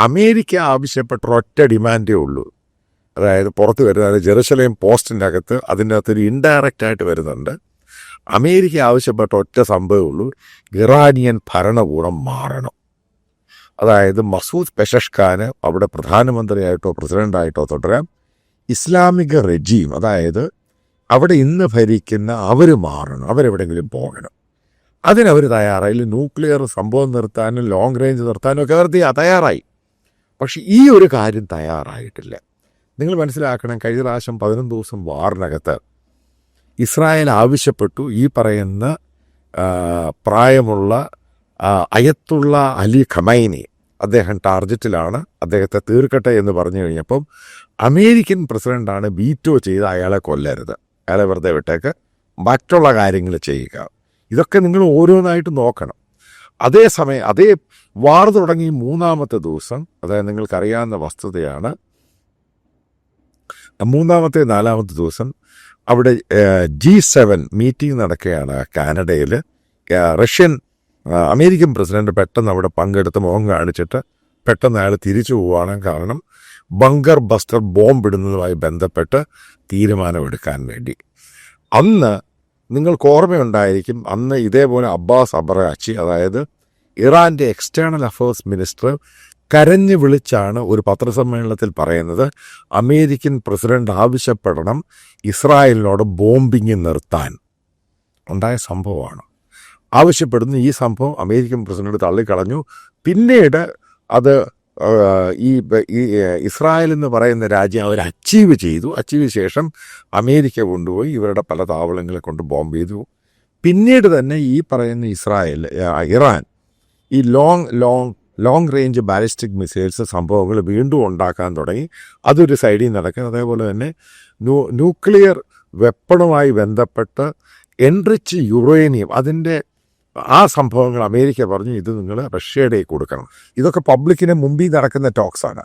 America ആവശ്യപ്പെട്ട ഒറ്റ ഡിമാൻഡേ ഉള്ളൂ. അതായത് പുറത്ത് വരുന്നത് ജെറുസലേം പോസ്റ്റിൻ്റെ അകത്ത് അതിൻ്റെ അകത്തൊരു ഇൻഡയറക്റ്റ് ആയിട്ട് വരുന്നുണ്ട്. അമേരിക്ക ആവശ്യപ്പെട്ട ഒറ്റ സംഭവമേ ഉള്ളൂ, ഇറാനിയൻ ഭരണകൂടം മാറണം. അതായത് മസൂദ് പെഷഷ്ഖാന് അവിടെ പ്രധാനമന്ത്രിയായിട്ടോ പ്രസിഡൻ്റായിട്ടോ തുടരാം. ഇസ്ലാമിക റെജീം, അതായത് അവിടെ ഇന്ന് ഭരിക്കുന്ന അവർ മാറണം, അവരെവിടെയെങ്കിലും പോകണം. അതിനവർ തയ്യാറായി. ന്യൂക്ലിയർ സംഭവം നിർത്താനും ലോങ് റേഞ്ച് നിർത്താനും ഒക്കെ അവർ തയ്യാറായി. പക്ഷെ ഈ ഒരു കാര്യം തയ്യാറായിട്ടില്ല. നിങ്ങൾ മനസ്സിലാക്കണം, കഴിഞ്ഞ പ്രാവശ്യം 11 ദിവസം വാറിനകത്ത് ഇസ്രായേൽ ആവശ്യപ്പെട്ടു ഈ പറയുന്ന പ്രായമുള്ള അയത്തുള്ള അലി ഖമൈനി, അദ്ദേഹം ടാർജറ്റിലാണ്, അദ്ദേഹത്തെ തീർക്കട്ടെ എന്ന് പറഞ്ഞു കഴിഞ്ഞപ്പം അമേരിക്കൻ പ്രസിഡൻ്റാണ് വീറ്റോ ചെയ്ത് അയാളെ കൊല്ലരുത്, അയാളെ വെറുതെ വിട്ടേക്ക്, മറ്റുള്ള കാര്യങ്ങൾ ചെയ്യുക. ഇതൊക്കെ നിങ്ങൾ ഓരോന്നായിട്ട് നോക്കണം. അതേസമയം അതേ വാർ തുടങ്ങി 3-ാമത്തെ ദിവസം, അതായത് നിങ്ങൾക്കറിയാവുന്ന വസ്തുതയാണ്, 3-ാമത്തെ 4-ാമത്തെ ദിവസം അവിടെ G7 മീറ്റിംഗ് നടക്കുകയാണ് കാനഡയിൽ. അമേരിക്കൻ പ്രസിഡന്റ് പെട്ടെന്ന് അവിടെ പങ്കെടുത്ത് മുഖം കാണിച്ചിട്ട് പെട്ടെന്ന് അയാൾ തിരിച്ചു പോവുകയാണ്. കാരണം ബങ്കർ ബസ്റ്റർ ബോംബ് ഇടുന്നതുമായി ബന്ധപ്പെട്ട് തീരുമാനമെടുക്കാൻ വേണ്ടി. അന്ന് നിങ്ങൾക്ക് ഓർമ്മയുണ്ടായിരിക്കും, അന്ന് ഇതേപോലെ അബ്ബാസ് അബറാച്ചി, അതായത് ഇറാൻ്റെ എക്സ്റ്റേണൽ അഫയേഴ്സ് മിനിസ്റ്റർ, കരഞ്ഞു വിളിച്ചാണ് ഒരു പത്രസമ്മേളനത്തിൽ പറയുന്നത്, അമേരിക്കൻ പ്രസിഡന്റ് ആവശ്യപ്പെടണം ഇസ്രായേലിനോട് ബോംബിങ് നിർത്താൻ. ഉണ്ടായ സംഭവമാണ്. ആവശ്യപ്പെടുന്ന ഈ സംഭവം അമേരിക്കൻ പ്രസിഡന്റ് തള്ളിക്കളഞ്ഞു. പിന്നീട് അത് ഈ ഇസ്രായേൽ എന്ന് പറയുന്ന രാജ്യം അവർ അച്ചീവ് ചെയ്തു. ശേഷം അമേരിക്ക കൊണ്ടുപോയി ഇവരുടെ പല താവളങ്ങളെ കൊണ്ട് ബോംബ് ചെയ്തു. പിന്നീട് തന്നെ ഈ പറയുന്ന ഇറാൻ ഈ ലോങ് റേഞ്ച് ബാലിസ്റ്റിക് മിസൈൽസ് സംഭവങ്ങൾ വീണ്ടും ഉണ്ടാക്കാൻ തുടങ്ങി. അതൊരു സൈഡിൽ നടക്കും. അതേപോലെ തന്നെ ന്യൂക്ലിയർ വെപ്പണുമായി ബന്ധപ്പെട്ട് എൻറിച്ച് യുറേനിയം, അതിൻ്റെ ആ സംഭവങ്ങൾ അമേരിക്ക പറഞ്ഞു ഇത് നിങ്ങൾ റഷ്യയുടെ കൊടുക്കണം. ഇതൊക്കെ പബ്ലിക്കിന് മുമ്പിൽ നടക്കുന്ന ടോക്സാണ്.